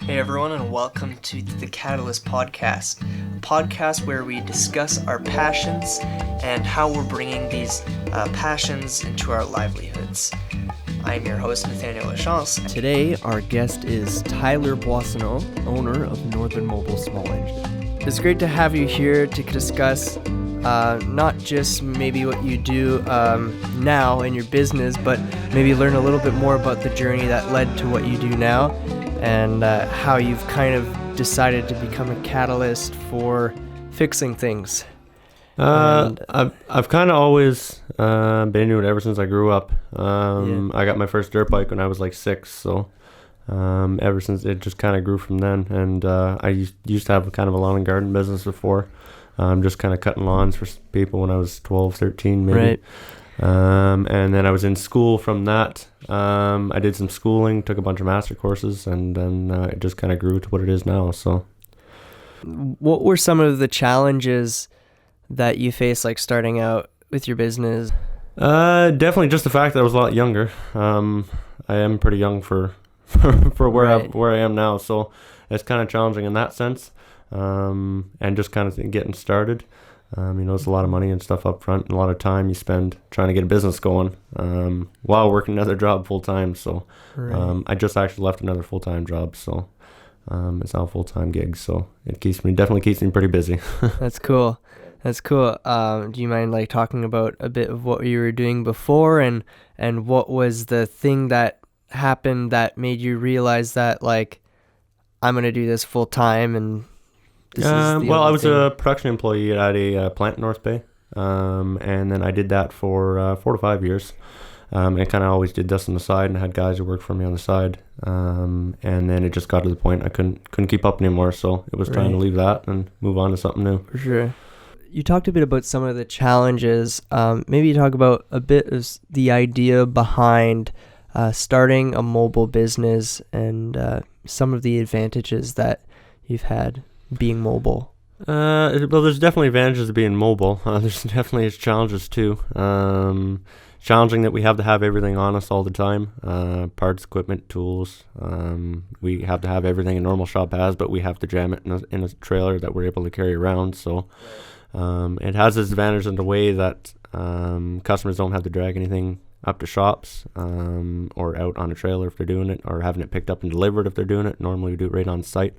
Hey everyone, and welcome to the Catalyst Podcast, a podcast where we discuss our passions and how we're bringing these passions into our livelihoods. I'm your host, Nathaniel Lachance. Today, our guest is Tyler Boissonneault, owner of Northern Mobile Small Engine. It's great to have you here to discuss not just maybe what you do now in your business, but maybe learn a little bit more about the journey that led to what you do now, and how you've kind of decided to become a catalyst for fixing things. I've kind of always been into it ever since I grew up. I got my first dirt bike when I was like 6, so ever since it just kind of grew from then. And I used to have kind of a lawn and garden business before, just kind of cutting lawns for people when I was 12, 13 maybe. Right. And then I was in school from that. I did some schooling, took a bunch of master courses, and then it just kind of grew to what it is now. So, what were some of the challenges that you faced, like starting out with your business? Definitely just the fact that I was a lot younger. I am pretty young for where I am now, so it's kind of challenging in that sense. And just kind of getting started. It's a lot of money and stuff up front, and a lot of time you spend trying to get a business going while working another job full time. So I just actually left another full time job, so it's now a full time gig. So it definitely keeps me pretty busy. That's cool. That's cool. Do you mind like talking about a bit of what you were doing before, and what was the thing that happened that made you realize that like I'm gonna do this full time and I was a production employee at a plant in North Bay, and then I did that for 4 to 5 years. I kind of always did this on the side, and I had guys who worked for me on the side. And then it just got to the point I couldn't keep up anymore, so it was time to leave that and move on to something new. For sure. You talked a bit about some of the challenges. Maybe you talk about a bit of the idea behind starting a mobile business and some of the advantages that you've had being mobile. Well, there's definitely advantages of being mobile. There's definitely challenges too. Challenging that we have to have everything on us all the time. Parts, equipment, tools. We have to have everything a normal shop has, but we have to jam it in a trailer that we're able to carry around. So it has its advantage in the way that customers don't have to drag anything up to shops or out on a trailer if they're doing it, or having it picked up and delivered if they're doing it. Normally we do it right on site.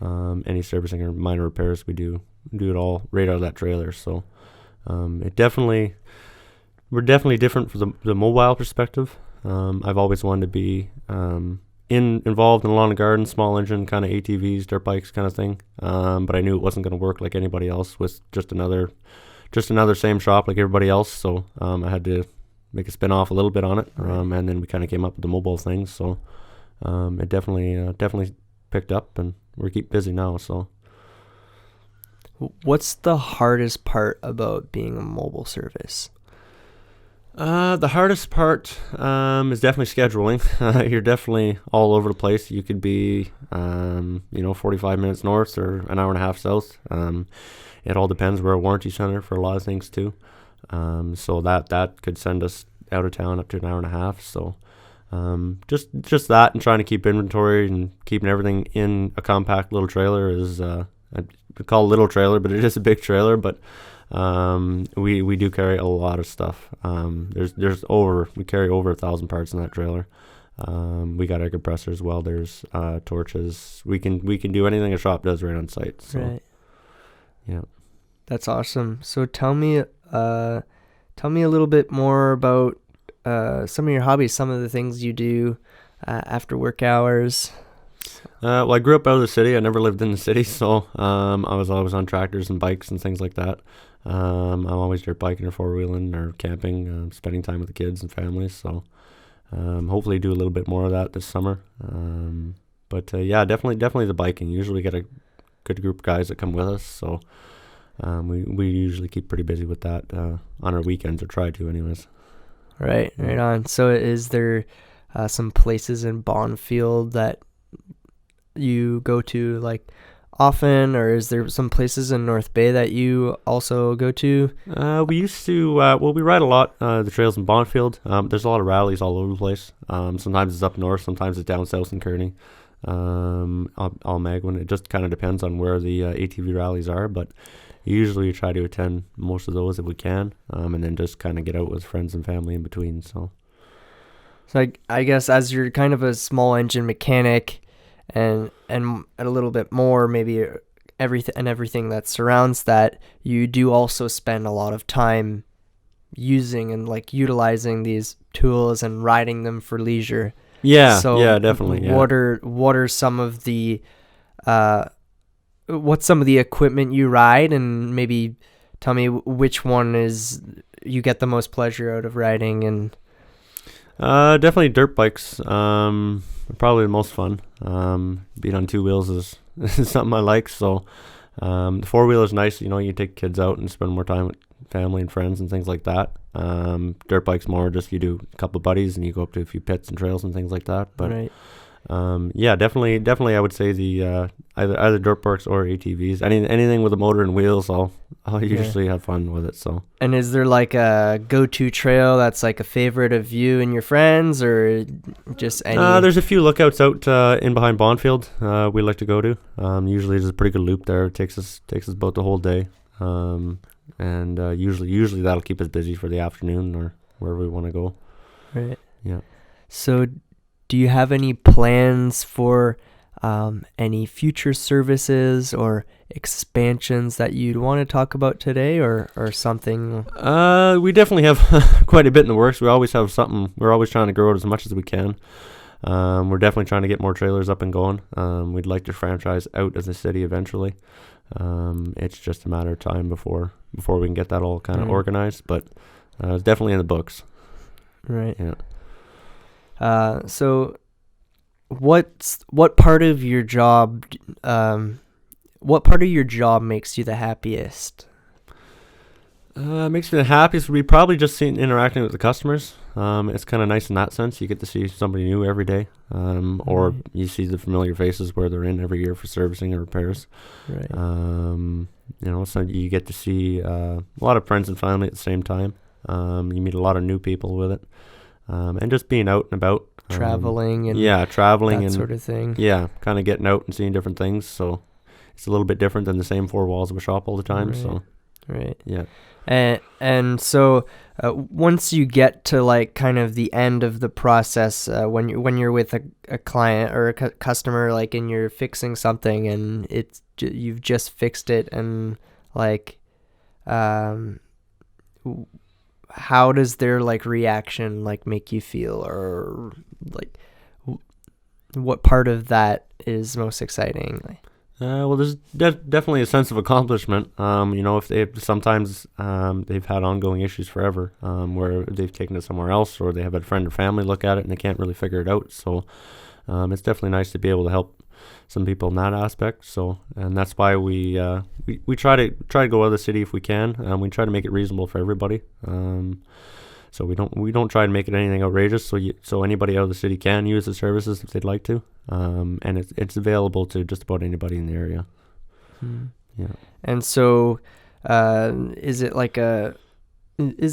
Any servicing or minor repairs, we do it all right out of that trailer. So we're definitely different from the mobile perspective. I've always wanted to be involved in lawn and garden, small engine kind of ATVs, dirt bikes kind of thing. But I knew it wasn't going to work like anybody else with just another same shop like everybody else. So I had to make a spin off a little bit on it, and then we kind of came up with the mobile thing. So it definitely picked up, and we keep busy now. So what's the hardest part about being a mobile service? The hardest part is definitely scheduling. You're definitely all over the place. You could be 45 minutes north or an hour and a half south. It all depends. We're a warranty center for a lot of things too, so that could send us out of town up to an hour and a half. So just that, and trying to keep inventory and keeping everything in a compact little trailer is I call it a little trailer, but it is a big trailer. But we do carry a lot of stuff. We carry over 1,000 parts in that trailer. We got air compressors, welders, torches. We can do anything a shop does right on site. So, right. Yeah. That's awesome. So tell me a little bit more about some of your hobbies, some of the things you do after work hours. Well, I grew up out of the city. I never lived in the city, so I was always on tractors and bikes and things like that. I'm always dirt biking or four-wheeling or camping, spending time with the kids and families. So hopefully do a little bit more of that this summer. But definitely the biking. Usually get a good group of guys that come with us, so we usually keep pretty busy with that on our weekends, or try to anyways. Right on. So is there some places in Boissonneault that you go to like often, or is there some places in North Bay that you also go to? We used to, we ride a lot, the trails in Boissonneault. There's a lot of rallies all over the place. Sometimes it's up north, sometimes it's down south in Kearney. all mag when it just kind of depends on where the ATV rallies are, but usually we try to attend most of those if we can, and then just kind of get out with friends and family in between. So I guess as you're kind of a small engine mechanic and a little bit more maybe everything that surrounds that, you do also spend a lot of time using and like utilizing these tools and riding them for leisure. Yeah, definitely. Yeah. What are some of the what's some of the equipment you ride, and maybe tell me which one is you get the most pleasure out of riding? And definitely dirt bikes. Probably the most fun. Being on two wheels is something I like. So the four wheel is nice. You take kids out and spend more time with family and friends and things like that. Dirt bikes more just you do a couple of buddies and you go up to a few pits and trails and things like that. But right. Yeah, definitely I would say the either dirt bikes or ATVs. Anything with a motor and wheels, I'll usually have fun with it. So. And is there like a go-to trail that's like a favorite of you and your friends, or just any? There's a few lookouts out in behind Bondfield we like to go to. Usually there's a pretty good loop there. It takes us about the whole day. And usually that'll keep us busy for the afternoon or wherever we want to go. Right. Yeah. So do you have any plans for any future services or expansions that you'd want to talk about today, or something? We definitely have quite a bit in the works. We always have something. We're always trying to grow it as much as we can. We're definitely trying to get more trailers up and going. We'd like to franchise out as a city eventually. It's just a matter of time before we can get that all kind of organized, but it's definitely in the books. Right. Yeah. So what part of your job makes you the happiest? Makes me the happiest would be probably just interacting with the customers. It's kind of nice in that sense. You get to see somebody new every day, or you see the familiar faces where they're in every year for servicing and repairs. Right. So you get to see a lot of friends and family at the same time. You meet a lot of new people with it, and just being out and about. Traveling and that sort of thing. Yeah, kind of getting out and seeing different things. So it's a little bit different than the same four walls of a shop all the time. Right. So right. Yeah. And so once you get to like kind of the end of the process, when you're with a client or a customer, like, and you're fixing something and you've just fixed it, and like, how does their like reaction like make you feel, or like what part of that is most exciting? Well, there's definitely a sense of accomplishment. If they've had ongoing issues forever, where they've taken it somewhere else, or they have a friend or family look at it and they can't really figure it out. So it's definitely nice to be able to help some people in that aspect. So, and that's why we try to go out of the city if we can. We try to make it reasonable for everybody. So we don't try to make it anything outrageous. So anybody out of the city can use the services if they'd like to, and it's available to just about anybody in the area. Yeah. And so, is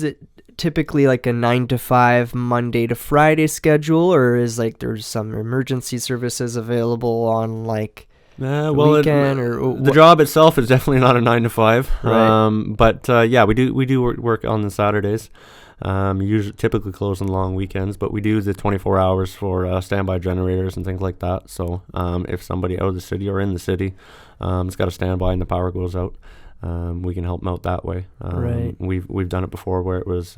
it typically like a 9 to 5 Monday to Friday schedule, or is like there's some emergency services available on like weekend, or the job itself is definitely not a 9 to 5. Right. But we do work on the Saturdays. Usually typically close on long weekends, but we do the 24 hours for standby generators and things like that. So if somebody out of the city or in the city has got a standby and the power goes out, we can help them out that way. Right. We've done it before where it was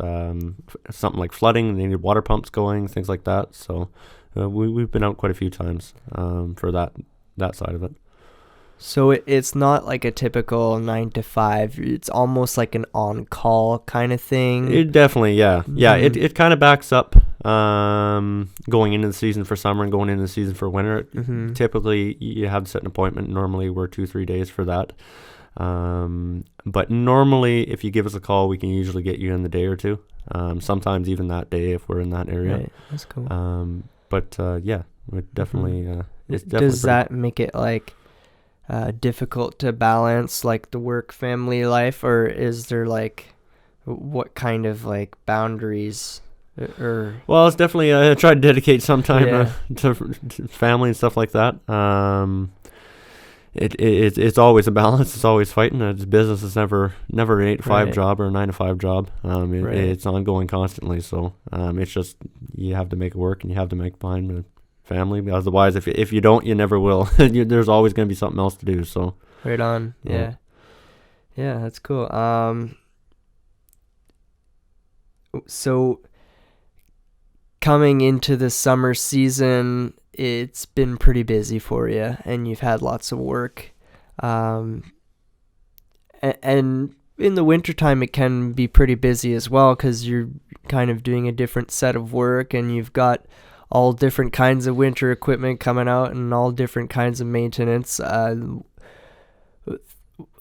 something like flooding and they needed water pumps going, things like that. So we've been out quite a few times for that side of it. So it's not like a typical 9 to 5. It's almost like an on-call kind of thing. It definitely, yeah. Yeah, it kind of backs up going into the season for summer and going into the season for winter. Mm-hmm. Typically, you have to set an appointment. Normally, we're 2-3 days for that. But normally, if you give us a call, we can usually get you in the day or two. Sometimes even that day if we're in that area. Right, that's cool. Yeah, it definitely... It's definitely Does that make it like... difficult to balance like the work family life, or is there like what kind of like boundaries Well, it's definitely I try to dedicate some time Yeah. to family and stuff like that. It's always a balance. It's always fighting. It's business is never an 8 to 5 Right. job or a 9 to 5 job. Right. It's ongoing constantly. So it's just you have to make it work and you have to make time with family. Otherwise, if you don't, you never will. There's always going to be something else to do. So Right on. Yeah. Yeah, that's cool. So coming into the summer season, it's been pretty busy for you, and you've had lots of work. And in the wintertime, it can be pretty busy as well because you're kind of doing a different set of work, and you've got all different kinds of winter equipment coming out and all different kinds of maintenance.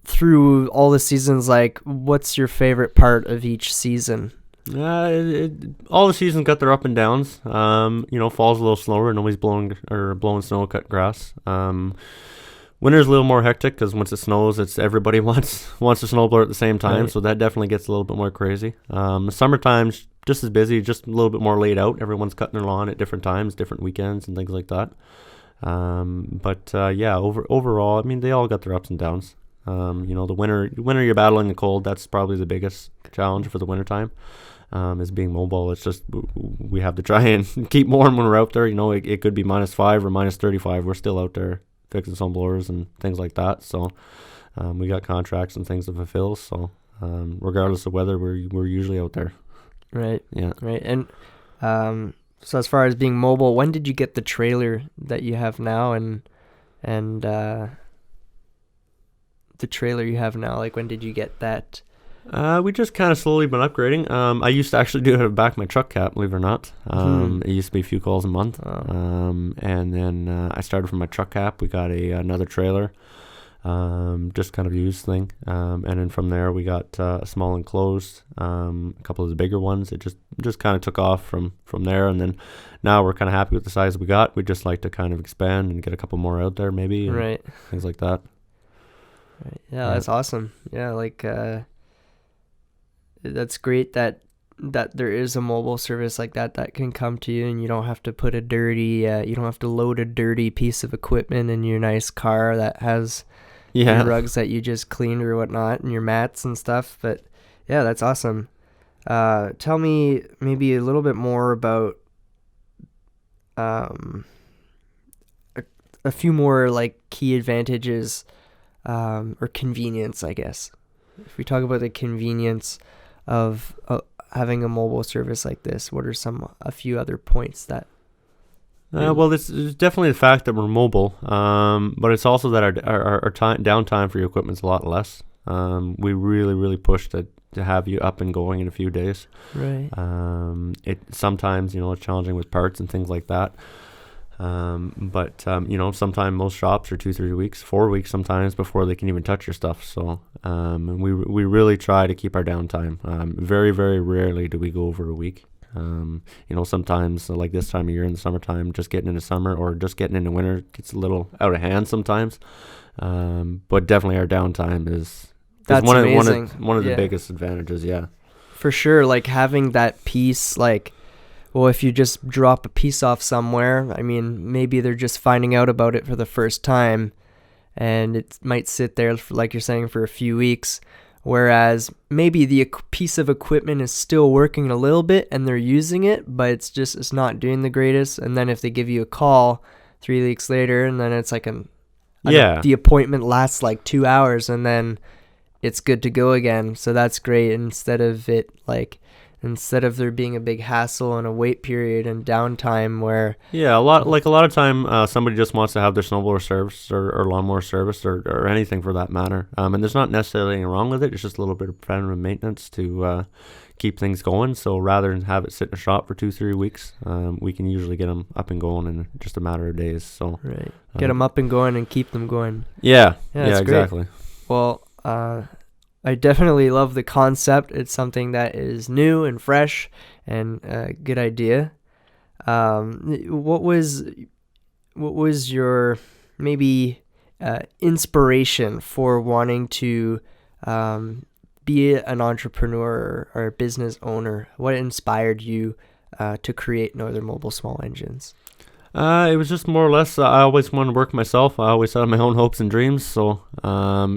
Through all the seasons, like, what's your favorite part of each season? all the seasons got their up and downs. Fall's a little slower. Nobody's blowing snow, cut grass. Winter's a little more hectic because once it snows, it's everybody wants to snowblower at the same time. Right. So that definitely gets a little bit more crazy. The summertime's just as busy, just a little bit more laid out. Everyone's cutting their lawn at different times, different weekends, and things like that. Overall, I mean, they all got their ups and downs. The winter you're battling the cold. That's probably the biggest challenge for the wintertime. Is being mobile. It's just we have to try and keep warm when we're out there. It could be -5 or -35. We're still out there fixing some blowers and things like that. So we got contracts and things to fulfill. So regardless of weather, we're usually out there. Right. Yeah. Right. And so as far as being mobile, when did you get the trailer that you have now, and the trailer you have now? Like, when did you get that? We just kind of slowly been upgrading. I used to actually do it at the back of my truck cap, believe it or not. It used to be a few calls a month. Oh. And then I started from my truck cap. We got another trailer, just kind of used thing. And then from there we got a small enclosed, a couple of the bigger ones. It just kind of took off from there. And then now we're kind of happy with the size we got. We'd just like to kind of expand and get a couple more out there maybe. Right. Things like that. Right. Yeah, that's awesome. Yeah, like that's great that there is a mobile service like that can come to you, and you don't have to put you don't have to load a dirty piece of equipment in your nice car that has your rugs that you just cleaned or whatnot, and your mats and stuff. But yeah, that's awesome. Tell me maybe a little bit more about a few more like key advantages or convenience, I guess. If we talk about the convenience of having a mobile service like this, what are a few other points that? Well, it's definitely the fact that we're mobile, but it's also that our downtime for your equipment's a lot less. We really push to have you up and going in a few days. Right. It sometimes it's challenging with parts and things like that. Sometimes most shops are 2-3 weeks, 4 weeks sometimes before they can even touch your stuff. So, we really try to keep our downtime. Very, very rarely do we go over a week. Sometimes like this time of year in the summertime, just getting into summer or just getting into winter gets a little out of hand sometimes. But definitely our downtime is amazing. one of the biggest advantages. Yeah, for sure. Like having that piece, like, well, if you just drop a piece off somewhere, I mean, maybe they're just finding out about it for the first time, and it might sit there, like you're saying, for a few weeks, whereas maybe the piece of equipment is still working a little bit and they're using it, but it's not doing the greatest. And then if they give you a call 3 weeks later, and then it's like the appointment lasts like 2 hours, and then it's good to go again. So that's great. Instead of there being a big hassle and a wait period and downtime where... Yeah, a lot of time somebody just wants to have their snowblower serviced or lawnmower serviced or anything for that matter. And there's not necessarily anything wrong with it. It's just a little bit of preventative maintenance to keep things going. So rather than have it sit in a shop for 2-3 weeks, we can usually get them up and going in just a matter of days. So right. Get them up and going and keep them going. Yeah, exactly. Great. Well, I definitely love the concept. It's something that is new and fresh and a good idea. What was your maybe inspiration for wanting to be an entrepreneur or a business owner? What inspired you to create Northern Mobile Small Engines? It was just more or less, I always wanted to work myself. I always had my own hopes and dreams. So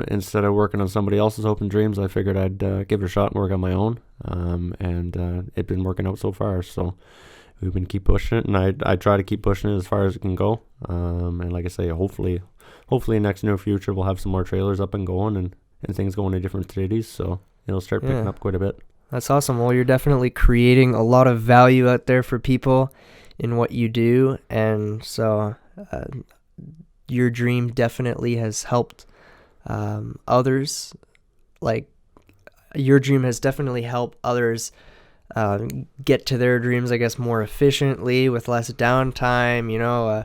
instead of working on somebody else's hopes and dreams, I figured I'd give it a shot and work on my own. And it's been working out so far. So we've been keep pushing it, and I try to keep pushing it as far as it can go. And like I say, hopefully next near future we'll have some more trailers up and going and things going to different cities. So it'll start picking up quite a bit. That's awesome. Well, you're definitely creating a lot of value out there for people in what you do, and so your dream definitely has helped others. Like, your dream has definitely helped others get to their dreams, I guess, more efficiently with less downtime. You know,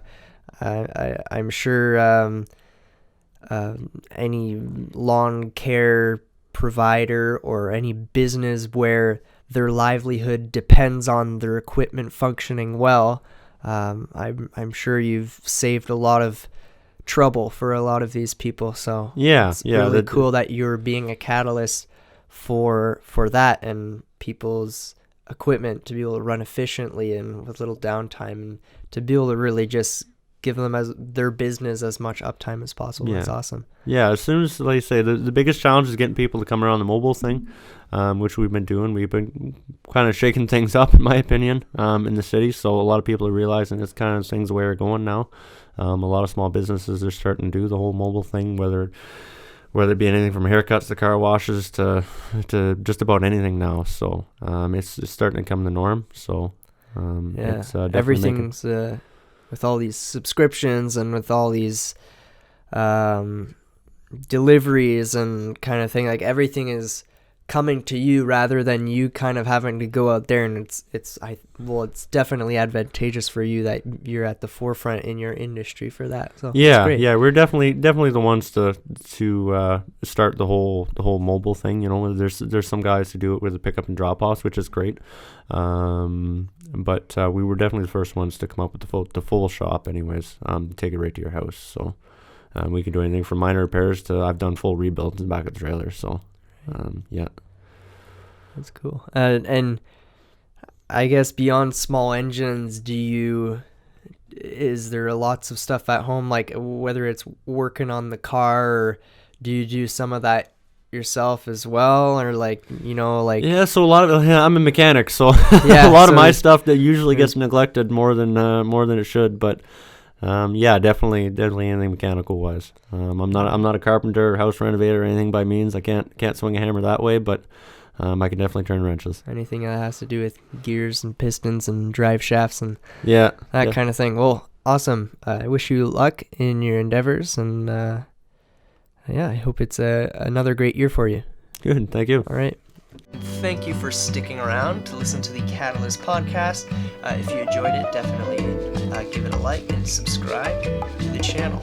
I'm sure any lawn care provider or any business where their livelihood depends on their equipment functioning well, I'm sure you've saved a lot of trouble for a lot of these people. So it's really cool that you're being a catalyst for that, and people's equipment to be able to run efficiently and with little downtime, and to be able to really just give them as their business as much uptime as possible. That's awesome. Yeah, as soon as, like I say, the biggest challenge is getting people to come around the mobile thing, which we've been doing. We've been kind of shaking things up, in my opinion, in the city. So a lot of people are realizing it's kind of things the way we're going now. A lot of small businesses are starting to do the whole mobile thing, whether it be anything from haircuts to car washes to just about anything now. So it's starting to become the norm. So it's everything's with all these subscriptions and with all these deliveries and kind of thing, like everything is coming to you rather than you kind of having to go out there, and it's definitely advantageous for you that you're at the forefront in your industry for that. So we're definitely the ones to start the whole mobile thing. You know, there's some guys who do it with a pickup and drop offs, which is great. But we were definitely the first ones to come up with the full shop, anyways. Take it right to your house. So we can do anything from minor repairs to I've done full rebuilds in the back of the trailer. So. That's cool. And I guess beyond small engines, is there lots of stuff at home, like whether it's working on the car, or do you do some of that yourself as well, or so a lot of I'm a mechanic, so a lot of my stuff that usually gets neglected more than it should, but definitely anything mechanical wise. I'm not a carpenter or house renovator or anything by means. I can't swing a hammer that way, but I can definitely turn wrenches. Anything that has to do with gears and pistons and drive shafts and that kind of thing. Well, awesome. I wish you luck in your endeavors, and I hope it's another great year for you. Good, thank you. All right. Thank you for sticking around to listen to the Catalyst podcast. If you enjoyed it, definitely give it a like and subscribe to the channel.